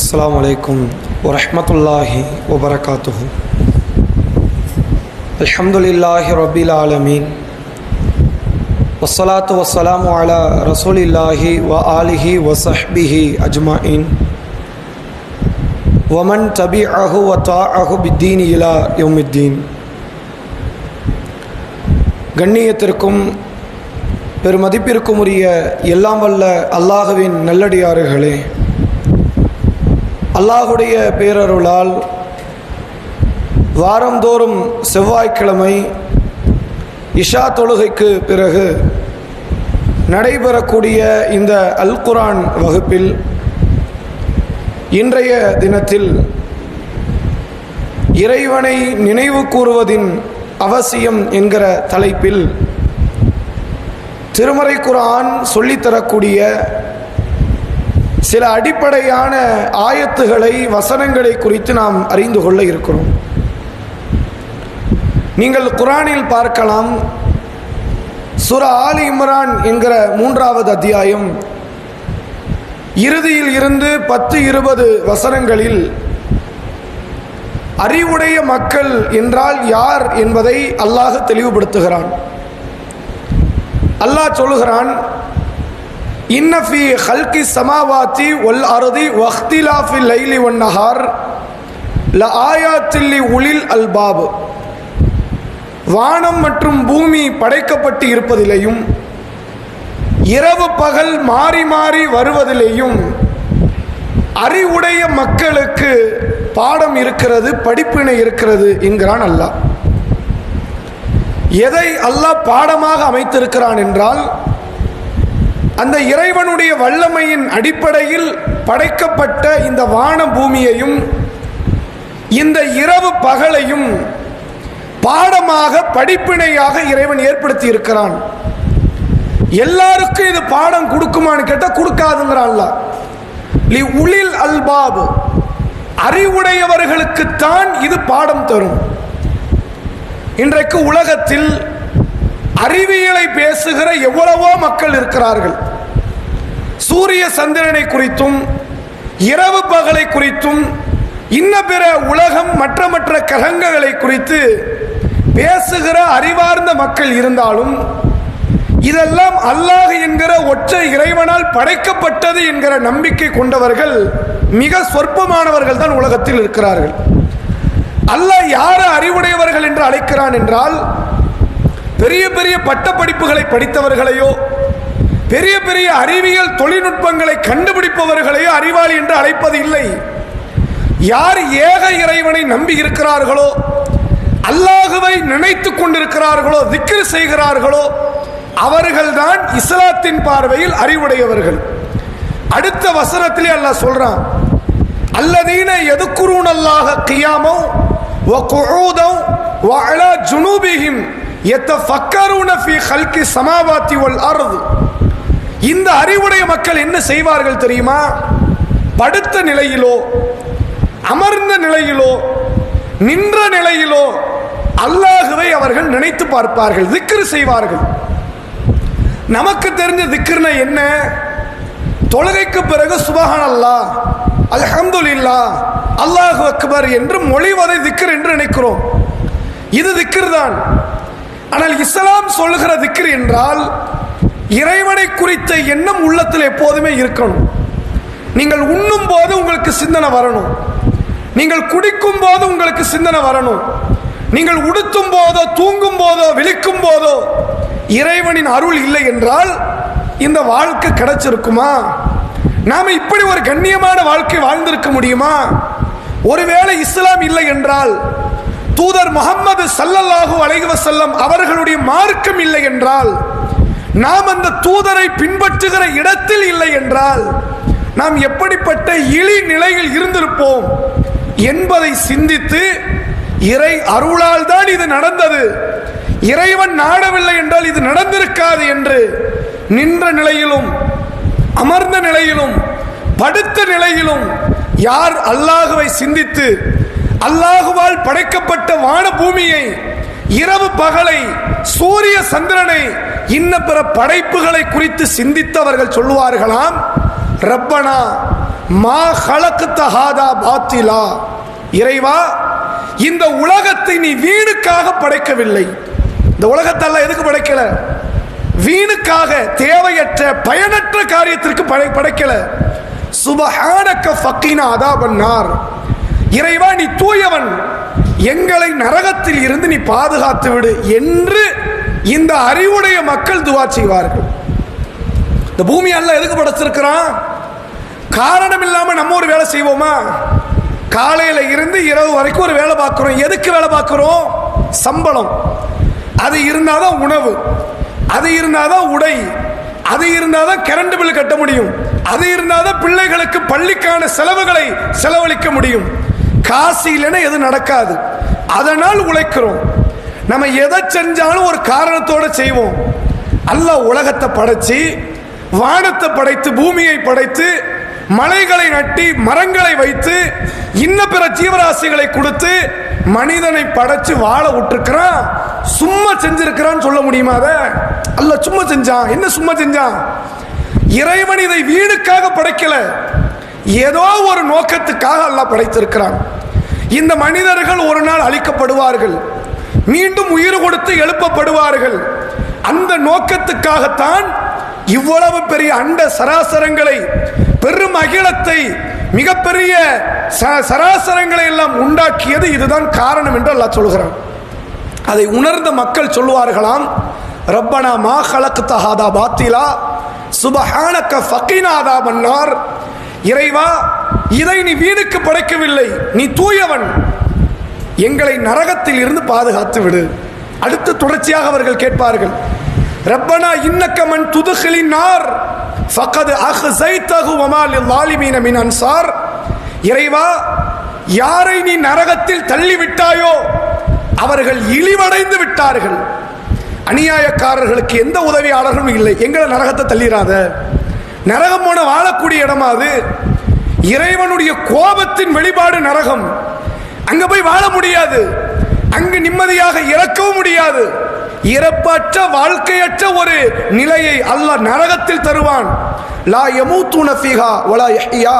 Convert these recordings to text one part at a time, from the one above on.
السلام عليكم ورحمة الله وبركاته. الحمد لله رب العالمين والصلاة والسلام على رسول الله وآله وصحبه أجمعين ومن تبعه وطاعه بالدين إلى يوم الدين. கண்ணியத்திற்கும் பெருமதிப்பிற்கும் உரிய எல்லாம் வல்ல அல்லாஹ்வின் நல்லடியார்களே, அல்லாஹுடைய பேரருளால் வாரந்தோறும் செவ்வாய்க்கிழமை இஷா தொழுகைக்கு பிறகு நடைபெறக்கூடிய இந்த அல் குர்ஆன் வகுப்பில் இன்றைய தினத்தில் இறைவனை நினைவு கூறுவதின் அவசியம் என்கிற தலைப்பில் திருமறை குர்ஆன் சொல்லித்தரக்கூடிய சில அடிப்படையான ஆயத்துகளை வசனங்களை குறித்து நாம் அறிந்து கொள்ள இருக்கிறோம். நீங்கள் குர்ஆனில் பார்க்கலாம், சூரா ஆல் இம்ரான் என்கிற 3வது அத்தியாயம் இறுதியில் இருந்து 10-20 வசனங்களில் அறிவுடைய மக்கள் என்றால் யார் என்பதை அல்லாஹ் தெளிவுபடுத்துகிறான். அல்லாஹ் சொல்லுகிறான், இன்ன ஃபீ ஹல்கி ஸமாவாத்தி வல் அர்தி வக்திலாஃபில் லைலி வன் நஹார் லஆயாத்தில் லிஉலில் அல்பாப். வானம் மற்றும் பூமி படைக்கப்பட்டு இருப்பதிலேயும் இரவு பகல் மாறி மாறி வருவதிலேயும் அறிவுடைய மக்களுக்கு பாடம் இருக்கிறது, படிப்பினை இருக்கிறது என்கிறான் அல்லாஹ். எதை அல்லாஹ் பாடமாக அமைத்திருக்கிறான் என்றால், அந்த இறைவனுடைய வல்லமையின் அடிப்படையில் படைக்கப்பட்ட இந்த வான பூமியையும் இந்த இரவு பகலையும் பாடமாக படிப்பினையாக இறைவன் ஏற்படுத்தி இருக்கிறான். எல்லாருக்கும் இது பாடம் கொடுக்குமான்னு கேட்டால் கொடுக்காதுங்கிறான்ல. லி உலில் அல்பாப், அறிவுடையவர்களுக்குத்தான் இது பாடம் தரும். இன்றைக்கு உலகத்தில் அறிவியலை பேசுகிற எவ்வளவோ மக்கள் இருக்கிறார்கள். சூரிய சந்திரனை குறித்தும் இரவு பகலை குறித்தும் இன்ன பிற உலகம் மற்ற கிரகங்களை குறித்து பேசுகிற அறிவார்ந்த மக்கள் இருந்தாலும், இதெல்லாம் அல்லாஹ் என்கிற ஒற்றை இறைவனால் படைக்கப்பட்டது என்கிற நம்பிக்கை கொண்டவர்கள் மிக சொற்பமானவர்கள் தான் உலகத்தில் இருக்கிறார்கள். அல்லாஹ் யாரை அறிவுடையவர்கள் என்று அழைக்கிறான் என்றால், பெரிய பெரிய பட்ட படிப்புகளை படித்தவர்களையோ பெரிய பெரிய அறிவியல் தொழில்நுட்பங்களை கண்டுபிடிப்பவர்களையோ அறிவாளி என்று அழைப்பது இல்லை. யார் ஏக இறைவனை நம்பி இருக்கிறார்களோ, அல்லாஹுவை நினைத்து கொண்டிருக்கிறார்களோ, திக்ர் செய்கிறார்களோ, அவர்கள்தான் இஸ்லாத்தின் பார்வையில் அறிவுடையவர்கள். அடுத்த வசனத்திலே அல்லாஹ் சொல்றான், அல்லதீன யதுக்குரூனல்லாஹ கியாமௌ வ குஊதௌ வ அலா ஜுனூபிஹிம் யத்தஃபக்கரூன ஃபீ ஹல்கி ஸமாவாத்தி வல் அர்த். இந்த அறிவுடைய மக்கள் என்ன செய்வார்கள் தெரியுமா? படுத்த நிலையிலோ அமர்ந்த நிலையிலோ நின்ற நிலையிலோ அல்லாஹுவை அவர்கள் நினைத்து பார்ப்பார்கள், திக்ர் செய்வார்கள். நமக்கு தெரிஞ்ச திக்ர்னா என்ன? தொழுகைக்கு பிறகு சுப்ஹானல்லாஹ், அல்ஹம்துலில்லாஹ், அல்லாஹு அக்பர் என்று மொழிவதை திக்ர் என்று நினைக்கிறோம். இது திக்ர் தான். ஆனால் இஸ்லாம் சொல்லுகிற திக்ர் என்றால் இறைவனை குறித்த எண்ணம் உள்ளத்தில் எப்போதுமே இருக்கணும். நீங்கள் உண்ணும் போது உங்களுக்கு சிந்தனை வரணும், நீங்கள் குடிக்கும் போது உங்களுக்கு சிந்தனை வரணும், நீங்கள் உடுத்தும் போதோ தூங்கும் போதோ விழிக்கும் போதோ இறைவனின் அருள் இல்லை என்றால் இந்த வாழ்க்கை கிடைச்சிருக்குமா? நாம இப்படி ஒரு கண்ணியமான வாழ்க்கை வாழ்ந்திருக்க முடியுமா? ஒருவேளை இஸ்லாம் இல்லை என்றால், தூதர் முஹம்மது ஸல்லல்லாஹு அலைஹி வஸல்லம் அவர்களுடைய மார்க்கம் இல்லை என்றால், நாம் அந்த தூதரை பின்பற்றுகிற இடத்தில் இல்லை என்றால், நாம் எப்படிப்பட்ட இழி நிலையில் இருந்திருப்போம் என்பதை சிந்தித்து, இறை அருளால் தான் இது நடந்தது, இறைவன் நாடவில்லை என்றால் இது நடந்திருக்காது என்று நின்ற நிலையிலும் அமர்ந்த நிலையிலும் படுத்த நிலையிலும் யார் அல்லாஹுவை சிந்தித்து அல்லாஹுவால் படைக்கப்பட்ட வான பூமியை, இரவு பகலை, சூரிய சந்திரனை, இன்ன பிற படைப்புகளை குறித்து சிந்தித்தவர்கள் சொல்லுவார்களாம், ரப்பனா மா ஹலக்த ஹாதா பாத்திலா, இறைவா இந்த உலகத்தை நீ வீணுக்காக படைக்கவில்லை. இந்த உலகத்தை அல்லாஹ் எதுக்கு படைக்கல? வீணுக்காக, தேவையற்ற பயனற்ற காரியத்திற்கு படைக்கல. சுபஹானக ஃபக்கீனா அதாபன்னார், இறைவா நீ தூயவன், எங்களை நரகத்தில் இருந்து நீ பாதுகாத்து விடு என்று இந்த அறிவுடைய மக்கள் துவா செய்வார்கள். இந்த பூமி அல்லாஹ் எதுக்கு படைச்சிருக்கிறான்? காரணம் இல்லாம நம்ம ஒரு வேலை செய்வோமா? காலையில இருந்து இரவு வரைக்கும் ஒரு வேலை பார்க்கிறோம். எதுக்கு வேலை பார்க்கிறோம்? சம்பளம். அது இருந்தாதான் உணவு, அது இருந்தாதான் உடை, அது இருந்தாதான் கரண்ட் பில் கட்ட முடியும், அது இருந்தாதான் பிள்ளைகளுக்கு பள்ளிக்கான செலவுகளை செலவழிக்க முடியும். காசு இல்லைன்னா எது நடக்காது. அதனால் உழைக்கிறோம். நம்ம எதை செஞ்சாலும் ஒரு காரணத்தோட செய்வோம். அல்லாஹ் உலகத்தை படைச்சு, வானத்தை படைத்து, பூமியை படைத்து, மலைகளை நட்டி, மரங்களை வைத்து, இன்ன பிற ஜீவராசிகளை கொடுத்து மனிதனை படைச்சு வாழ விட்டுருக்கிறான். சும்மா செஞ்சிருக்கிறான்னு சொல்ல முடியுமா? அத அல்லாஹ் சும்மா செஞ்சான். என்ன சும்மா செஞ்சான்? இறைவன் இதை வீணுக்காக படைக்கல, ஏதோ ஒரு நோக்கத்துக்காக அல்லாஹ் படைத்திருக்கிறான். இந்த மனிதர்கள் ஒரு நாள் அழிக்கப்படுவார்கள், மீண்டும் உயிர் கொடுத்து எழுப்பப்படுவார்கள். அந்த நோக்கத்துக்காகத்தான் இவ்வளவு பெரிய அண்ட சராசரங்களை, பெரும் அகிலத்தை, மிகப்பெரிய சராசரங்களை எல்லாம் உண்டாக்கியது இதுதான் காரணம் என்று அல்லாஹ் சொல்கிறான். அதை உணர்ந்த மக்கள் சொல்லுவார்களாம், ரப்பனா மா ஹலக்த ஹாதா பாத்திலா சுபஹானக ஃபக்கீனா அதாபன்னார், இறைவா இதை நீ வீணுக்கு படைக்கவில்லை, நீ தூயவன், எங்களை நரகத்தில் இருந்து பாதுகாத்து விடு. அடுத்து தொடர்ச்சியாக அவர்கள் கேட்பார்கள், ரப்பனா இன்னக மன் துதுகிலின் நார் ஃபகத் அஹ்ஸைதஹு வமா லில்-ஸாலிமீன மின் அன்சார், இறைவா யாரை நீ நரகத்தில் தள்ளிவிட்டாயோ அவர்கள் இழிவடைந்து விட்டார்கள். அநியாயக்காரர்களுக்கு எந்த உதவியாளர்களும் இல்லை. எங்களை நரகத்தை தள்ளிராத. நரகம் போன வாழக்கூடிய இடமா அது? இறைவனுடைய கோபத்தின் வெளிப்பாடு நரகம். அங்க போய் வாழ முடியாது, அங்கு நிம்மதியாக இறக்கவும் முடியாது. இறப்பற்ற, வாழ்க்கையற்ற ஒரு நிலையை அல்லாஹ் நரகத்தில் தருவான். லா யமூதுன ஃபீஹா வலா யஹ்யா,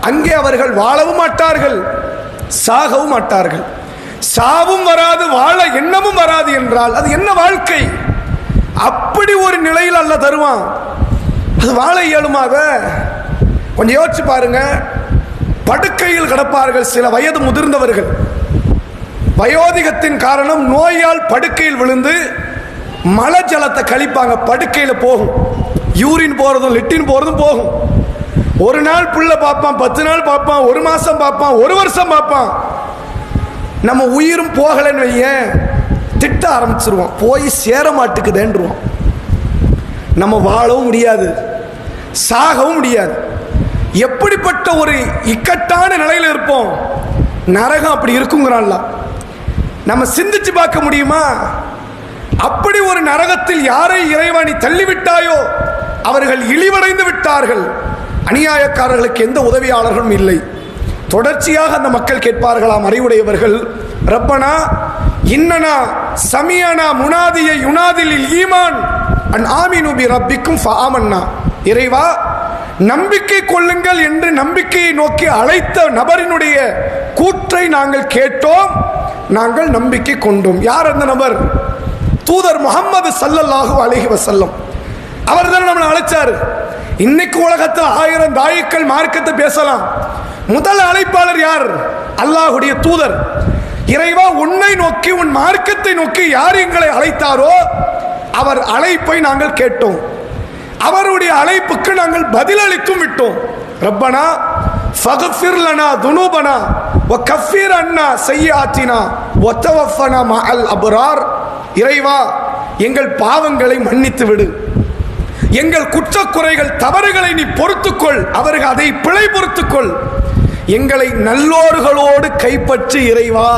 அங்கே அவர்கள் வாழவும் மாட்டார்கள், சாகவும் மாட்டார்கள். சாவும் வராது, வாழ எண்ணமும் வராது என்றால் அது என்ன வாழ்க்கை? அப்படி ஒரு நிலையில் அல்லாஹ் தருவான். அது வாழ இயலுமாக? கொஞ்சம் யோசிச்சு பாருங்க. படுக்கையில் கிடப்பார்கள் சில வயது முதிர்ந்தவர்கள். வயோதிகத்தின் காரணம் நோயால் படுக்கையில் விழுந்து மல ஜலத்தை கழிப்பாங்க. படுக்கையில் போகும், யூரின் போறதும் லெட்டின் போறதும் போகும். ஒரு நாள் புள்ள பார்ப்பான், 10 நாள் பார்ப்பான், 1 மாசம் பார்ப்பான், 1 வருஷம் பார்ப்பான். நம்ம உயிரும் போகலன்னு வைய திட்ட ஆரம்பிச்சிருவோம், போய் சேர மாட்டுக்குதேன்றுவோம். நம்ம வாழவும் முடியாது, சாகவும் முடியாது. எப்படிப்பட்ட ஒரு இக்கட்டான நிலையில் இருப்போம். நரகம் அப்படி இருக்குங்கிறான்ல, நம்ம சிந்திச்சு பார்க்க முடியுமா? அப்படி ஒரு நரகத்தில் யாரை இறைவனை தள்ளிவிட்டாயோ அவர்கள் இழிவடைந்து விட்டார்கள். அநியாயக்காரர்களுக்கு எந்த உதவியாளர்களும் இல்லை. தொடர்ச்சியாக அந்த மக்கள் கேட்பார்களாம், அறிவுடையவர்கள், ரப்பனா இன்னனா சமியனா முனாதியை யுனாதில் ஈமான் அன் ஆமினு பி ரப்பிக்கும் ஃபஆமன்னா, இறைவா நம்பிக்கை கொள்ளுங்கள் என்று நம்பிக்கையை நோக்கி அழைத்த நபரினுடைய கூற்றை நாங்கள் கேட்டோம், நாங்கள் நம்பிக்கை கொண்டோம். யார் அந்த நபர்? தூதர் முஹம்மது ஸல்லல்லாஹு அலைஹி வஸல்லம். அவர் தான் நம்மளை அழைச்சாரு. இன்னைக்கு உலகத்தில் 1000 தாயிக்கள் மார்க்கத்தை பேசலாம். முதல் அழைப்பாளர் யார்? அல்லாஹ்வுடைய தூதர். இறைவா உன்னை நோக்கி, உன் மார்க்கத்தை நோக்கி யார் எங்களை அழைத்தாரோ அவர் அழைப்பை நாங்கள் கேட்டோம், அவருடைய அழைப்புக்கு நாங்கள் பதிலளித்தும் விட்டோம். ரப்பனா ஃபக்ஃபிர் லனா துனூபனா வ கஃபிர் அன்னா ஸய்யிஆத்தினா வ தவஃபனா மஅல் அப்ரார், இறைவா எங்கள் பாவங்களை மன்னித்து விடு, எங்கள் குற்றக்குறைகள் தவறுகளை நீ பொறுத்துக்கொள், அவர்கள் அதை பிழை பொறுத்துக்கொள், எங்களை நல்லோர்களோடு கைப்பற்றி இறைவா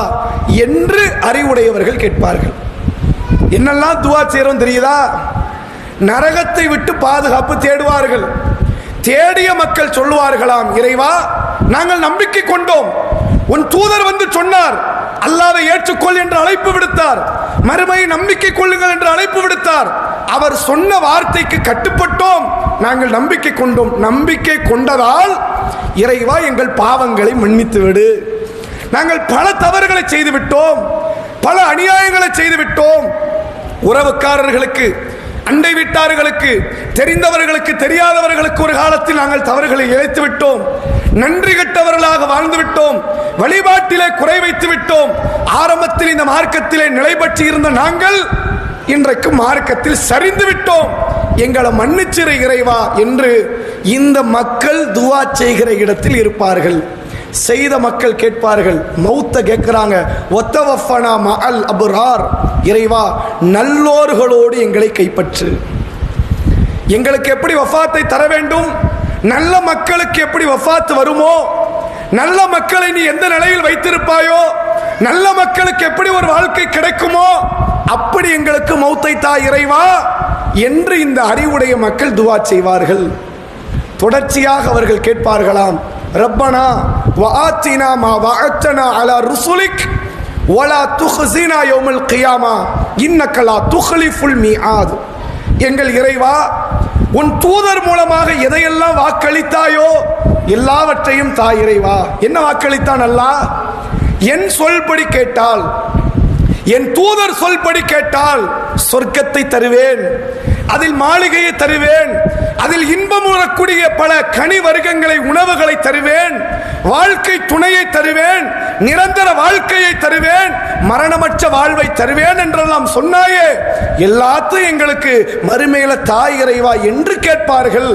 என்று அறிவுடையவர்கள் கேட்பார்கள். என்னெல்லாம் துவா செய்றோம் தெரியுதா? நரகத்தை விட்டு பாதுகாப்பு தேடுவார்கள். தேடிய மக்கள் சொல்லுவார்களாம், இறைவா நாங்கள் நம்பிக்கை கொண்டோம், உன் தூதர் வந்து சொன்னார், அல்லாஹ்வை ஏற்றுக்கொள் என்று அழைப்பு விடுத்தார், மறுமையை நம்பிக்கை கொள்ளுங்கள் என்று அழைப்பு விடுத்தார், அவர் சொன்ன வார்த்தைக்கு கட்டுப்பட்டோம், நாங்கள் நம்பிக்கை கொண்டோம். நம்பிக்கை கொண்டதால் இறைவா எங்கள் பாவங்களை மன்னித்து விடு. நாங்கள் பல தவறுகளை செய்து விட்டோம், பல அநியாயங்களை செய்து விட்டோம். உறவுக்காரர்களுக்கு, அண்டை வீட்டார்களுக்கு, தெரிந்தவர்களுக்கு, தெரியாதவர்களுக்கு ஒரு காலத்தில் நாங்கள் தவறுகளை இழைத்து விட்டோம். நன்றி கெட்டவர்களாக வாழ்ந்து விட்டோம். வழிபாட்டிலே குறை வைத்து விட்டோம். ஆரம்பத்தில் இந்த மார்க்கத்திலே நிலை பற்றி இருந்த நாங்கள் இன்றைக்கு மார்க்கத்தில் சரிந்து விட்டோம். எங்களை மன்னிச்சிரு இறைவா என்று இந்த மக்கள் துஆ செய்கிற இடத்தில் இருப்பார்கள். செய்த மக்கள் கேட்பார்கள், மௌத்த கேட்கிறாங்க, ஒத்தவஃபனா மஅல் அப்ரார், இறைவா நல்லோர்களோடு எங்களை கைப்பற்று. எங்களுக்கு எப்படி வஃபாத்தை தர வேண்டும், நல்ல மக்களுக்கு எப்படி வஃபாத் வருமோ, நல்ல மக்களை நீ எந்த நிலையில் வைத்திருப்பாயோ, நல்ல மக்களுக்கு எப்படி ஒரு வாழ்க்கை கிடைக்குமோ அப்படி எங்களுக்கு மௌத்தை தா இறைவா என்று இந்த அறிவுடைய மக்கள் துஆ செய்வார்கள். தொடர்ச்சியாக அவர்கள் கேட்பார்களாம், ரப்பனா வஆத்தினா மா வஅத்தனா அலா ருசுலிக் வலா துஹ்ஸினா யௌமல் கியாமா இன்னக லா துக்லிஃபுல் மீஆத். எங்கள் இறைவா, உன் தூதர் மூலமாக எதையெல்லாம் வாக்களித்தாயோ எல்லாவற்றையும் தா இறைவா. என்ன வாக்களித்தான் அல்லாஹ்? என் சொல்படி கேட்டால், என் தூதர் சொல்படி கேட்டால் சொர்க்கத்தை தருவேன், அதில் மாளிகையை தருவேன், அதில் இன்பம் உறக்கூடிய பல கனி வர்க்கங்களை, உணவுகளை தருவேன், வாழ்க்கை துணையை தருவேன், நிரந்தர வாழ்க்கையை தருவேன், மரணமற்ற வாழ்வை தருவேன் என்றெல்லாம் சொன்னாயே, எல்லாத்தையும் எங்களுக்கு மறுமையில தாய் இறைவா என்று கேட்பார்கள்.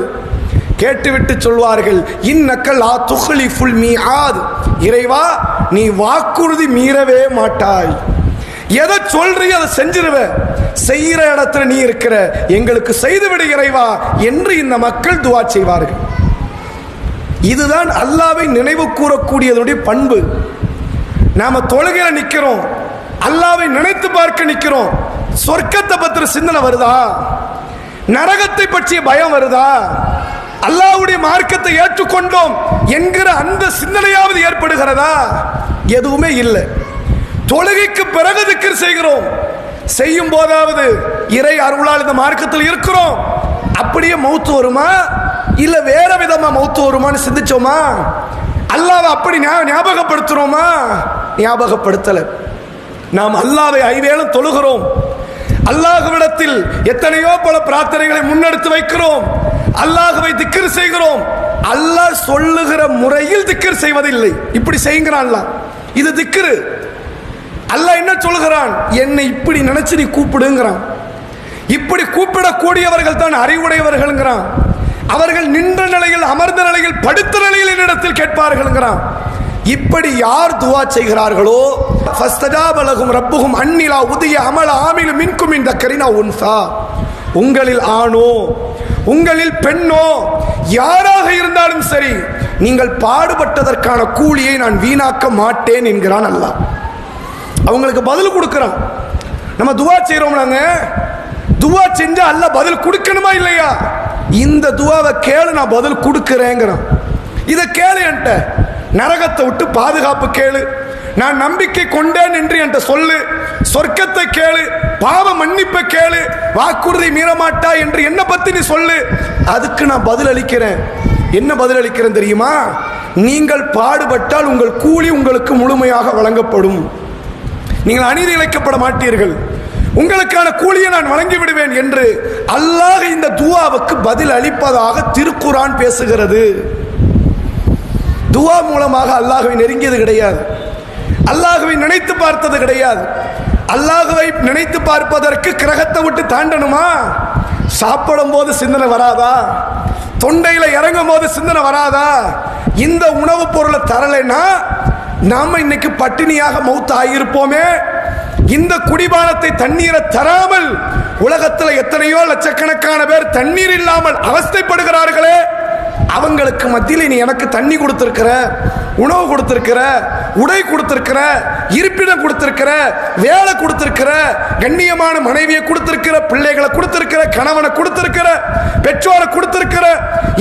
கேட்டுவிட்டு சொல்வார்கள், இன்னக லா துக்லிஃபுல் மீஆத், இறைவா நீ வாக்குறுதி மீறவே மாட்டாய். எதை சொல்றியோ அதை செஞ்சிருவ, செய்யற இடத்துல நீ இருக்கிற, எங்களுக்கு செய்து விடு இறைவா என்று இந்த மக்கள் துஆ செய்வார்கள். இதுதான் அல்லாஹ்வை நினைவு கூறக்கூடியதுடைய பண்பு. நாம தொழுகையில நிக்கிறோம், அல்லாஹ்வை நினைத்து பார்க்க நிக்கிறோம், சொர்க்கத்தை பற்றிய சிந்தனை வருதா, நரகத்தை பற்றிய பயம் வருதா, அல்லாஹ்வுடைய மார்க்கத்தை ஏற்றுக்கொண்டோம் என்கிற அந்த சிந்தனையாவது ஏற்படுகிறதா? எதுவுமே இல்லை. தொழுகைக்கு பிறகு திக்ர் செய்கிறோம், செய்யும் போதாவது இறை அருளால் இந்த மார்க்கத்தில் இருக்கிறோம், அப்படியே மௌத்து வருமா இல்ல வேற விதமா மௌத்து வருமான்னு சிந்திச்சோமா? அல்லாஹ்வை அப்படி ஞாபகப்படுத்துறோமா? ஞாபகப்படுத்தல. நாம் அல்லாஹ்வை ஐவேளும் தொழுகிறோம், அல்லாஹ்விடத்தில் எத்தனையோ பல பிரார்த்தனைகளை முன்னெடுத்து வைக்கிறோம், அல்லாஹ்வை திக்ர் செய்கிறோம். அல்லாஹ் சொல்லுகிற முறையில் திக்ர் செய்வதில்லை. இப்படி செய்கிறான் அல்லாஹ், இது திக்ரு. அல்லாஹ் என்ன சொல்கிறான்? என்னை இப்படி நினைச்சு நீ கூப்பிடுங்கிறான். இப்படி கூப்பிடக்கூடியவர்கள் தான் அறிவுடையவர்கள்ங்கிறான். அவர்கள் நின்ற நிலையில், அமர்ந்த நிலையில், படுத்த நிலையில் என்னிடத்தில் கேட்பார்கள்ங்கிறான். இப்படி யார் துஆ செய்கிறார்களோ ஃபஸ்தஜாப லஹும் ரப்புஹும் அன்னிலா உதிய அமல ஆமிலு மின்கும் மின் தக்கரின் அவ் உன்சா, உங்களில் ஆணோ உங்களில் பெண்ணோ யாராக இருந்தாலும் சரி, நீங்கள் பாடுபட்டதற்கான கூலியை நான் வீணாக்க மாட்டேன் என்கிறான் அல்லாஹ். அவங்களுக்கு பதில் கொடுக்கிறான். நம்ம துஆ செய்றோம்லாங்க, துஆ செஞ்சா அல்லாஹ் பதில் கொடுக்கணுமா இல்லையா? இந்த துஆவை கேளு, நான் பதில் கொடுக்கிறேங்கிறான். இதை கேளு, என்கிட்ட நரகத்தை விட்டு பாதுகாப்பு கேளு, நான் நம்பிக்கை கொண்டேன் என்று என்கிட்ட சொல்லு, சொர்க்கத்தை கேளு, பாவ மன்னிப்பை கேளு, வாக்குறுதி மீறமாட்டா என்று என்ன பத்தி நீ சொல்லு, அதுக்கு நான் பதில் அளிக்கிறேன். என்ன பதில் அளிக்கிறேன் தெரியுமா? நீங்கள் பாடுபட்டால் உங்கள் கூலி உங்களுக்கு முழுமையாக வழங்கப்படும், நீங்கள் அநீதி இழைக்கப்பட மாட்டீர்கள், உங்களுக்கான கூலியை நான் வழங்கி விடுவேன் என்று அல்லாஹ் இந்த துஆவுக்கு பதில் அளிப்பதாக திருக்குர்ஆன் பேசுகிறது. துஆ மூலமாக அல்லாஹ்வை நெருங்கியது கிடையாது, அல்லாஹ்வை நினைத்து பார்த்தது கிடையாது. அல்லாஹ்வை நினைத்து பார்ப்பதற்கு கிரகத்தை விட்டு தாண்டணுமா? சாப்பிடும் போது சிந்தனை வராதா? தொண்டையில இறங்கும் போது சிந்தனை வராதா? இந்த உணவுப் பொருளை தரலைன்னா நாம இன்னைக்கு பட்டினியாக மௌத் ஆகியிருப்போமே. இந்த குடிபானத்தை, தண்ணீரை தராமல் உலகத்தில் எத்தனையோ லட்சக்கணக்கான பேர் தண்ணீர் இல்லாமல் அவஸ்தைப்படுகிறார்களே, அவங்களுக்கு மத்தியில் நீ எனக்கு தண்ணி கொடுத்திருக்கிற, உணவு கொடுத்திருக்கிற, உடை கொடுத்திருக்கிற, இருப்பிடம் கொடுத்திருக்கிற, வேலை கொடுத்திருக்கிற, கண்ணியமான மனைவியை கொடுத்திருக்கிற, பிள்ளைகளை கொடுத்திருக்கிற, கணவனை கொடுத்திருக்கிற, பெற்றோரை கொடுத்திருக்கிற,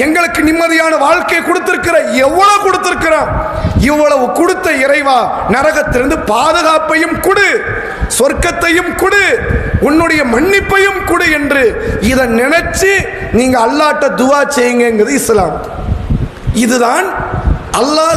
எங்களுக்கு நிம்மதியான வாழ்க்கையை கொடுத்திருக்கிற, எவ்வளவு கொடுத்திருக்கிறான். இவ்வளவு கொடுத்த இறைவா, நரகத்திலிருந்து பாதுகாப்பையும் கொடு, சொர்க்கத்தையும் கொடு, உன்னுடைய மன்னிப்பையும் கொடு என்று இதை நினைச்சு நீங்க அல்லாஹ்ட்ட துஆ செய்யுங்கிறது இஸ்லாம். இதுதான் அல்லாஹ்